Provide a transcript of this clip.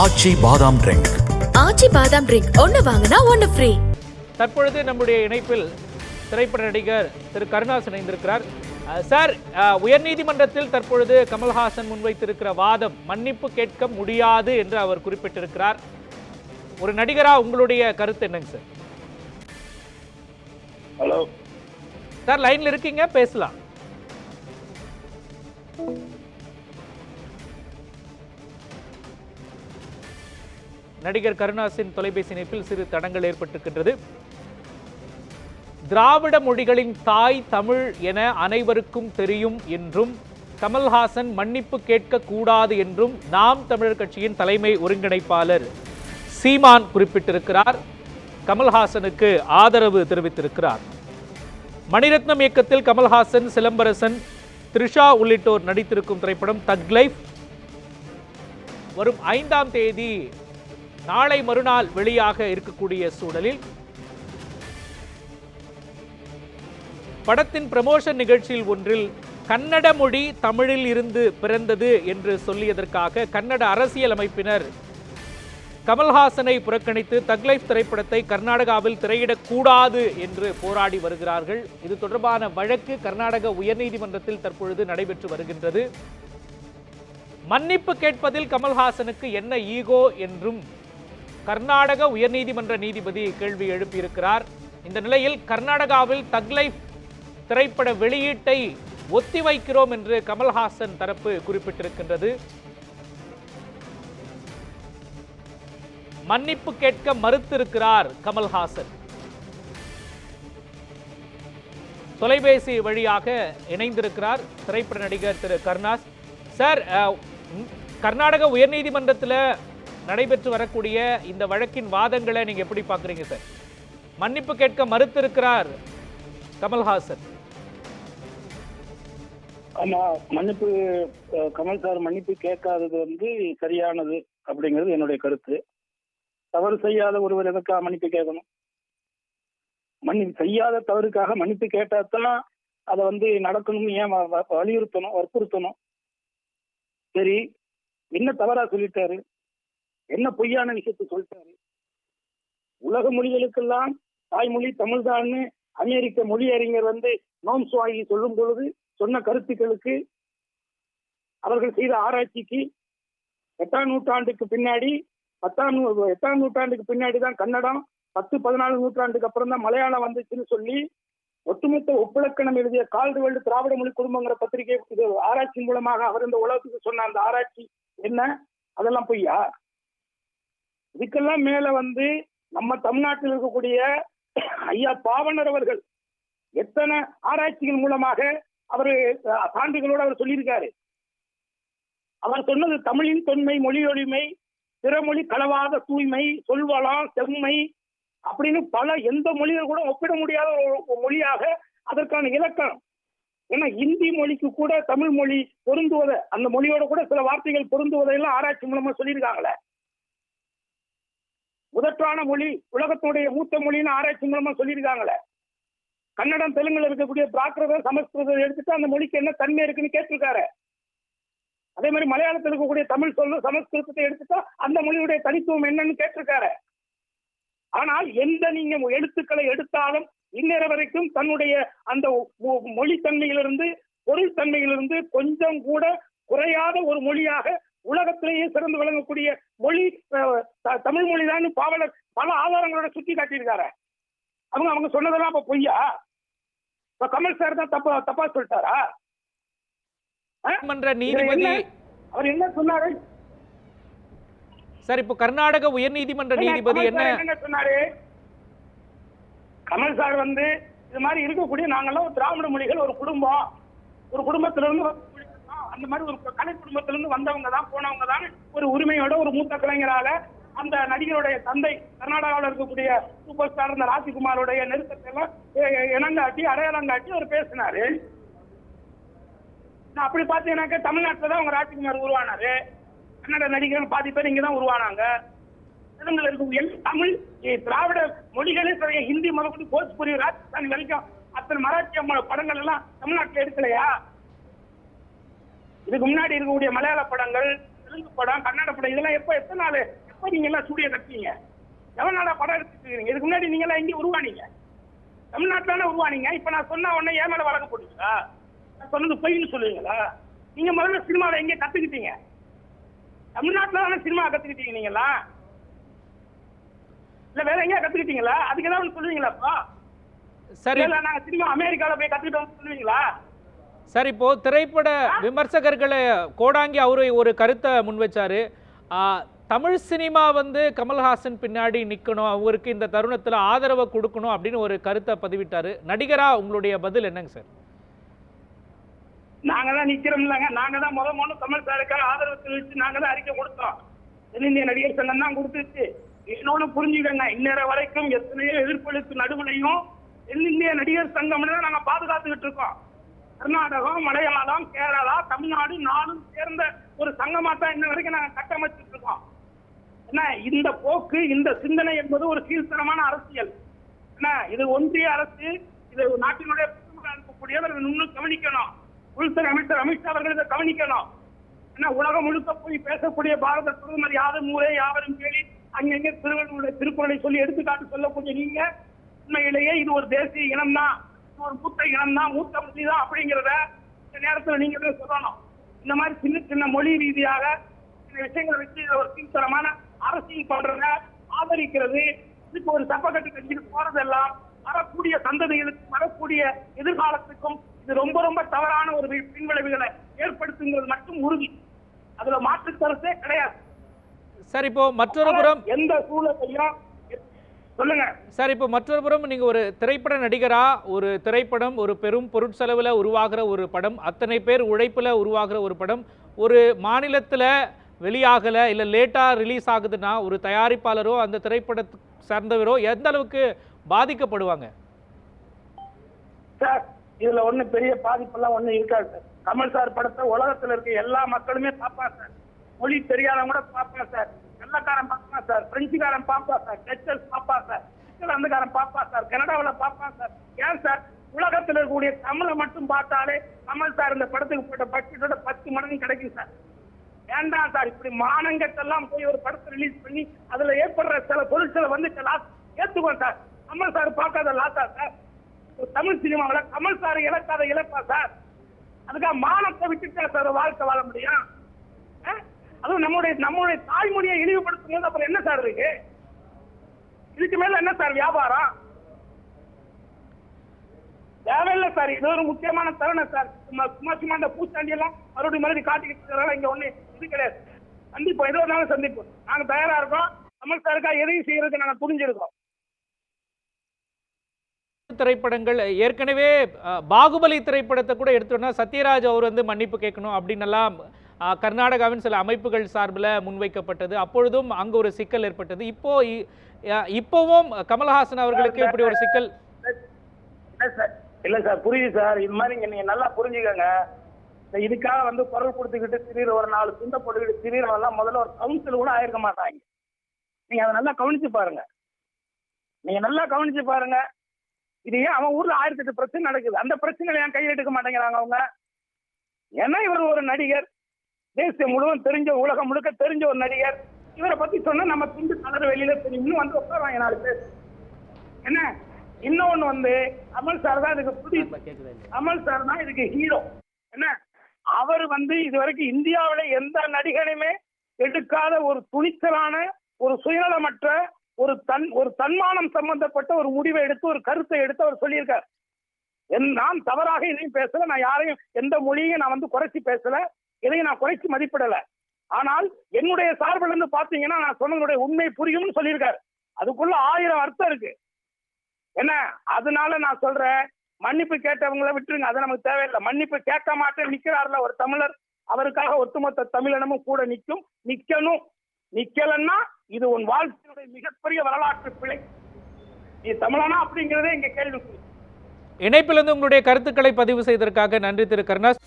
ஆச்சி பாதாம் ட்ரிங்க். ஆச்சி பாதாம் ட்ரிங்க் ஒன்னு வாங்கினா ஒன்னு ஃப்ரீ. தற்பொழுது நம்முடைய இணைப்பில் திரைப்பட நடிகர் திரு கருணாஸ் இணைந்திருக்கிறார். சார், உயர்நீதிமன்றத்தில் தற்பொழுது கமல்ஹாசன் முன்வைத்திருக்கிற வாதம் மன்னிப்பு கேட்க முடியாது என்று அவர் குறிப்பிட்டிருக்கிறார். ஒரு நடிகரா உங்களுடைய கருத்து என்னங்க சார்? ஹலோ சார், லைன்ல இருக்கீங்க, பேசலாம். நடிகர் கருணாஸின் தொலைபேசி இணைப்பில் சிறு தடங்கள் ஏற்பட்டிருக்கின்றது. திராவிட மொழிகளின் தாய் தமிழ் என அனைவருக்கும் தெரியும் என்றும் கமல்ஹாசன் மன்னிப்பு கேட்க கூடாது என்றும் நாம் தமிழர் கட்சியின் தலைமை ஒருங்கிணைப்பாளர் சீமான் குறிப்பிட்டிருக்கிறார். கமல்ஹாசனுக்கு ஆதரவு தெரிவித்திருக்கிறார். மணிரத்னம் இயக்கத்தில் கமல்ஹாசன், சிலம்பரசன், த்ரிஷா உள்ளிட்டோர் நடித்திருக்கும் திரைப்படம் தக் லைஃப் வரும் 5ஆம் தேதி நாளை மறுநாள் வெளியாக இருக்கக்கூடிய சூழலில் படத்தின் ப்ரமோஷன் நிகழ்ச்சியில் ஒன்றில் கன்னட மொழி தமிழில் இருந்து பிறந்தது என்று சொல்லியதற்காக கன்னட அரசியல் அமைப்பினர் கமல்ஹாசனை புறக்கணித்து தக் லைஃப் திரைப்படத்தை கர்நாடகாவில் திரையிடக்கூடாது என்று போராடி வருகிறார்கள். இது தொடர்பான வழக்கு கர்நாடக உயர்நீதிமன்றத்தில் தற்பொழுது நடைபெற்று வருகின்றது. மன்னிப்பு கேட்பதில் கமல்ஹாசனுக்கு என்ன ஈகோ என்றும் கர்நாடக உயர்நீதிமன்ற நீதிபதி கேள்வி எழுப்பியிருக்கிறார். இந்த நிலையில் கர்நாடகாவில் தக் லைஃப் திரைப்பட வெளியீட்டை ஒத்திவைக்கிறோம் என்று கமல்ஹாசன் தரப்பு குறிப்பிட்டிருக்கின்றது. மன்னிப்பு கேட்க மறுத்திருக்கிறார் கமல்ஹாசன். தொலைபேசி வழியாக இணைந்திருக்கிறார் திரைப்பட நடிகர் திரு கருணாஸ். சார், கர்நாடக உயர்நீதிமன்றத்தில் நடைபெற்று வரக்கூடிய இந்த வழக்கின் வாதங்களை நீங்க எப்படி பாக்குறீங்க சார்? மன்னிப்பு கேட்க மறுத்திருக்கிறார் கமல்ஹாசன். ஆமா, மன்னிப்பு கமல் சார் மன்னிப்பு கேட்காதது சரியானது அப்படிங்கிறது என்னுடைய கருத்து. தவறு செய்யாத ஒருவர் எதற்காக மன்னிப்பு கேட்கணும்? மன்னிப்பு செய்யாத தவறுக்காக மன்னிப்பு கேட்டாதான் அதை நடக்கணும், ஏன் வலியுறுத்தணும், வற்புறுத்தணும்? சரி, என்ன தவறா சொல்லிட்டாரு, என்ன பொய்யான விஷயத்தை சொல்லிட்டாரு? உலக மொழிகளுக்கெல்லாம் தாய்மொழி தமிழ்தான்னு அமெரிக்க மொழி அறிஞர் நோம் சுவாயி சொல்லும் பொழுது சொன்ன கருத்துக்களுக்கு, அவர்கள் செய்த ஆராய்ச்சிக்கு 8ஆம் நூற்றாண்டுக்கு பின்னாடி 8ஆம் நூற்றாண்டுக்கு பின்னாடி தான் கன்னடம், 10-14 நூற்றாண்டுக்கு அப்புறம் தான் மலையாளம் வந்துச்சுன்னு சொல்லி ஒட்டுமொத்த ஒப்பிலக்கணம் எழுதிய கால்டுவெல்ட் திராவிட மொழி குடும்பங்கிற பத்திரிகை இது ஆராய்ச்சி மூலமாக அவர் இந்த உலகத்துக்கு சொன்ன அந்த ஆராய்ச்சி என்ன? அதெல்லாம் பொய்யா? இதுக்கெல்லாம் மேல நம்ம தமிழ்நாட்டில் இருக்கக்கூடிய ஐயா பாவனர் அவர்கள் எத்தனை ஆராய்ச்சிகள் மூலமாக அவரு சான்றுகளோடு அவர் சொல்லியிருக்காரு. அவர் சொன்னது தமிழின் தொன்மை, மொழி ஒளிமை, பிறமொழி களவாத தூய்மை, சொல்வளம், செம்மை அப்படின்னு பல எந்த மொழிகள் கூட ஒப்பிட முடியாத ஒரு மொழியாக அதற்கான இலக்கணம். ஏன்னா இந்தி மொழிக்கு கூட தமிழ் மொழி பொருந்துவதை, அந்த மொழியோட கூட சில வார்த்தைகள் பொருந்துவதையெல்லாம் ஆராய்ச்சி மூலமா சொல்லியிருக்காங்களே. முதற்றான மொழி, உலகத்துடைய மூத்த மொழின்னு ஆராய்ச்சி மூலமா சொல்லியிருக்காங்களே. கன்னடம், தெலுங்குல இருக்கக்கூடிய பிராகிருதம், சமஸ்கிருதம் எடுத்துட்டு அந்த மொழிக்கு என்ன தன்மை இருக்குன்னு கேட்டிருக்காரு. அதே மாதிரி மலையாளத்தில் இருக்கக்கூடிய தமிழ் சொல்லு சமஸ்கிருதத்தை எடுத்துட்டா அந்த மொழியுடைய தனித்துவம் என்னன்னு கேட்டிருக்காரு. ஆனால் எந்த நீங்க எழுத்துக்களை எடுத்தாலும் இந்நேர வரைக்கும் தன்னுடைய அந்த மொழி தன்மையிலிருந்து, பொருள் தன்மையிலிருந்து கொஞ்சம் கூட குறையாத ஒரு மொழியாக உலகத்திலேயே சிறந்து விளங்கக்கூடிய மொழி தமிழ் மொழிதான் பாவலர் பல ஆதாரங்களோட சுட்டி காட்டியிருக்காரு. அவங்க சொன்னதெல்லாம் அப்ப பொய்யா? இப்ப கமல் சார் தான் தப்பா சொல்லிட்டாரா? நீதிபதி அவர் என்ன சொன்னாரு சார்? இப்போ கர்நாடக உயர்நீதிமன்ற நீதிபதி என்ன சொன்னாரு? கமல் சார் இது மாதிரி இருக்கக்கூடிய நாங்கெல்லாம் திராவிட மொழிகள் ஒரு குடும்பம், ஒரு குடும்பத்திலிருந்து அந்த மாதிரி ஒரு கலை குடும்பத்திலிருந்து வந்தவங்க தான், போனவங்க தான், ஒரு உரிமையோட ஒரு மூத்த கலைஞரால அந்த நடிகருடைய தந்தை கர்நாடகாவில் இருக்கக்கூடிய சூப்பர் ஸ்டார் இந்த ராஜ்குமாரோடைய நெருக்கத்தை எல்லாம் இனங்காட்டி அடையாளம் காட்டி அவர் பேசினாரு. அப்படி பார்த்தீங்கன்னாக்க தமிழ்நாட்டில் தான் அவங்க ராஜ்குமார் உருவானாரு. கன்னட நடிகர்கள் பாதி பேர் இங்கதான் உருவானாங்க. தெலுங்குல இருக்கும் தமிழ் திராவிட மொழிகளே சரி, ஹிந்தி முதற்கொண்டு போஜ்புரி, ராஜஸ்தானி வரைக்கும் அத்தனை மராட்டிய படங்கள் எல்லாம் தமிழ்நாட்டில் எடுக்கலையா? இதுக்கு முன்னாடி இருக்கக்கூடிய மலையாள படங்கள், தெலுங்கு படம், கன்னட படம் இதெல்லாம் எத்தனை நாள் நீங்க எல்லாம் ஸ்டுடியோ கட்டுவீங்க? எவ்வளவு நாளா படம் எடுத்துருக்கீங்க? இதுக்கு முன்னாடி நீங்க எல்லாம் எங்க உருவானீங்க? தமிழ்நாட்டுல உருவானீங்க. இப்ப நான் சொன்ன உடனே ஏன் மேல வழக்கு போட்டீங்களா? நான் சொன்னது பொய்ன்னு சொல்லுவீங்களா? நீங்க முதல்ல சினிமாவை எங்க கத்துக்கிட்டீங்க? தமிழ்நாட்டுல தானே சினிமா கத்துக்கிட்டீங்க நீங்களா? இல்ல வேற எங்கேயா கத்துக்கிட்டீங்களா? அதுக்கு ஏதாவது சொல்லுவீங்களாப்பா? சரி, நாங்க சினிமா அமெரிக்கால போய் கத்துக்கிட்டோம் சொல்லுவீங்களா? சார் இப்போ திரைப்பட விமர்சகர்களை கோடாங்கி அவரு ஒரு கருத்தை முன் வச்சாரு. தமிழ் சினிமா வந்து கமல்ஹாசன் பின்னாடி நிக்கணும், அவருக்கு இந்த தருணத்துல ஆதரவை கொடுக்கணும் அப்படின்னு ஒரு கருத்தை பதிவிட்டாரு. நடிகரா உங்களுடைய பதில் என்னங்க சார்? நாங்க தான் நிக்கிறோம் இல்லங்க. நாங்க தான் முதல்ல கமல் சாருக்காக ஆதரவு தெரிவிச்சு நாங்க தான் அறிக்கை கொடுத்தோம். தென்னிந்திய நடிகர் சங்கம் தான் கொடுத்துச்சு. இன்னொன்னு புரிஞ்சுக்கங்க, இந்நேரம் வரைக்கும் எத்தனையோ எதிர்ப்புகளுக்கு நடுவுலையும் தென்னிந்திய நடிகர் சங்கம் தான் நாங்க பாதுகாத்துக்கிட்டு இருக்கோம். கர்நாடகம், மலையாளம், கேரளா, தமிழ்நாடு நாளும் சேர்ந்த ஒரு சங்கமா தான் இன்ன வரைக்கும் நாங்க கட்டமைச்சிட்டு இருக்கோம். என்ன இந்த போக்கு, இந்த சிந்தனை என்பது ஒரு கீழ்த்தரமான அரசியல். என்ன இது ஒன்றிய அரசு, இது நாட்டினுடைய இருக்கக்கூடியவர் இன்னும் கவனிக்கணும். உள்துறை அமைச்சர் அமித்ஷா அவர்கள் இதை கவனிக்கணும். என்ன உலகம் முழுக்க போய் பேசக்கூடிய பாரத பிரதமர் யாரும் ஊரே யாவரும் கேள்வி அங்கங்க திருவள்ளுவருடைய திருக்குறளை சொல்லி எடுத்துக்காட்டு சொல்லக்கூடிய நீங்க உண்மையிலேயே இது ஒரு தேசிய இனம் தான், ஒரு மூத்த இனம் தான், மூத்த மொழி தான் அப்படிங்கிறத இந்த நேரத்தில் நீங்க சொல்லணும். இந்த மாதிரி சின்ன சின்ன மொழி ரீதியாக சில விஷயங்களை வச்சு ஒரு தீவிரமான அரசியல் பண்றத ஆதரிக்கிறது, இதுக்கு ஒரு சப்பக்கட்டு கட்சிக்கு போறதெல்லாம் வரக்கூடிய சந்ததிகளுக்கும் வரக்கூடிய எதிர்காலத்துக்கும் இது ரொம்ப ரொம்ப தவறான ஒரு பின்விளைவுகளை ஏற்படுத்துங்கிறது மட்டும் உறுதி. அதுல மாற்று கருத்தே கிடையாது. சார் இப்போ மற்றொரு புறம் எந்த சூழலையும் சொல்லுங்க சார், இப்போ மற்றொரு புறம் நீங்க ஒரு திரைப்பட நடிகரா, ஒரு திரைப்படம் ஒரு பெரும் பொருட்செலவுல உருவாகிற ஒரு படம், அத்தனை பேர் உழைப்புல உருவாகிற ஒரு படம் ஒரு மாநிலத்துல வெளியாகல இல்ல லேட்டா ரிலீஸ் ஆகுதுன்னா ஒரு தயாரிப்பாளரோ அந்த திரைப்படத்தை சார்ந்தவரோ எந்த அளவுக்கு பாதிக்கப்படுவாங்க? சார் இதுல ஒண்ணு பெரிய பாதிப்பெல்லாம் ஒண்ணு இருக்காது சார். கமல் சார் படத்தை உலகத்துல இருக்க எல்லா மக்களுமே பாப்பா சார். மொழி தெரியாதவங்க கூட பாப்பா சார். வெள்ளக்காரன் பாப்பா சார், பிரெஞ்சுக்காரன் பாப்பா சார், டெக்ஸஸ் பாப்பா சார், இங்கிலாந்துக்காரன் பாப்பா சார், கனடாவில பாப்பா சார். ஏன் சார் உலகத்துல இருக்கக்கூடிய தமிழை மட்டும் பார்த்தாலே கமல் சார் இந்த படத்துக்கு போட்ட பட்ஜெட்டோட 10 மடங்கு கிடைக்கும் சார். வேண்டாம் சார், இப்படி மானங்கட்டெல்லாம் போய் ஒரு படத்தை ரிலீஸ் பண்ணி அதுல ஏற்படுற சில பொருட்களை வந்து லாஸ் ஏத்துக்கோம் சார். கமல் சார் பார்க்காத லாஸா சார்? தமிழ் சினிமாவில் கமல் சார் இழக்காத இழப்பா சார்? அதுக்காக மானத்தை விட்டுட்டா சார் வாழ்க்கை வாழ முடியும்? அதுவும் நம்முடைய தாய்மொழியை இழிவுபடுத்தும் போது அப்புறம் என்ன சார் இருக்கு? இதுக்கு மேல என்ன சார் வியாபாரம்? தேவையில்லை சார். இது ஒரு முக்கியமான தருணம் சார். சும்மா இந்த பூச்சாண்டி எல்லாம் மறுபடியும் காட்டிக்கிட்டு இங்க ஒண்ணு இது கிடையாது. சந்திப்போம், ஏதோ ஒரு நாள் சந்திப்போம். நாங்க தயாரா இருக்கோம். கமல் சாருக்கா எதையும் செய்யறதுக்கு நாங்க புரிஞ்சிருக்கோம். திரைப்படங்கள் ஏற்கனவே பாகுபலி திரைப்படத்தை கூட எடுத்தோம்னா சத்யராஜ் அவர் வந்து மன்னிப்பு கேட்கணும் அப்படின்னு எல்லாம் கர்நாடகாவின் சில அமைப்புகள் சார்பில் முன்வைக்கப்பட்டது. அப்பொழுதும் அங்கு ஒரு சிக்கல் ஏற்பட்டது. இப்போவும் கமல்ஹாசன் அவர்களுக்கு இப்படி ஒரு சிக்கல் இல்ல சார். புரியுது சார். இது மாதிரி நீங்க நல்லா புரிஞ்சுக்கங்க. இதுக்காக வந்து குரல் கொடுத்துக்கிட்டு திடீர் ஒரு 4 துண்டை போட்டுக்கிட்டு திடீரெல்லாம் முதல்ல ஒரு கவுன்சில் கூட ஆயிருக்க மாட்டாங்க. நீங்க அதை நல்லா கவனிச்சு பாருங்க. இது ஏன் அவன் ஊர்ல 1008 பிரச்சனை நடக்குது. அந்த பிரச்சனைகளை ஏன் கையில் எடுக்க மாட்டேங்கிறாங்க அவங்க? ஏன்னா இவர் ஒரு நடிகர், தேசியம் முழுவதும் தெரிஞ்ச, உலகம் முழுக்க தெரிஞ்ச ஒரு நடிகர். இவரை பத்தி சொன்னா நம்ம துண்டு கலர் வெளியில தெரியும் வந்து உட்காருவாங்க 4 பேர். என்ன இன்னொன்னு வந்து கமல் சார் தான் இதுக்கு கமல் சார் தான் இதுக்கு ஹீரோ. என்ன அவர் வந்து இதுவரைக்கும் இந்தியாவில எந்த நடிகனுமே எடுக்காத ஒரு துணிச்சலான, ஒரு சுயநலமற்ற, ஒரு தன்மானம் சம்பந்தப்பட்ட ஒரு முடிவை எடுத்து, ஒரு கருத்தை எடுத்து அவர் சொல்லியிருக்கார். நான் தவறாக எதையும் பேசல, நான் யாரையும் எந்த மொழியையும் நான் வந்து குறைச்சி பேசல, எதையும் நான் குறைச்சி மதிப்பிடல. ஆனால் என்னுடைய சார்பில் இருந்து பாத்தீங்கன்னா நான் சொன்னதுடைய உண்மை புரியும்னு சொல்லியிருக்காரு. அதுக்குள்ள 1000 அர்த்தம் இருக்கு. என்ன அதனால நான் சொல்றேன், மன்னிப்பு கேட்டவங்களை விட்டுருங்க, அது நமக்கு தேவையில்லை. மன்னிப்பு கேட்க மாட்டேன் நிக்கிறார்ல ஒரு தமிழர், அவருக்காக ஒட்டுமொத்த தமிழினமும் கூட நிக்கணும். நிக்கலன்னா இது உன் வாழ்க்கையுடைய மிகப்பெரிய வரலாற்று பிழை. நீ தமிழனா அப்படிங்கிறதே இங்க கேள்வி. இணைப்பிலிருந்து உங்களுடைய கருத்துக்களை பதிவு செய்ததற்காக நன்றி திரு கருணாஸ்.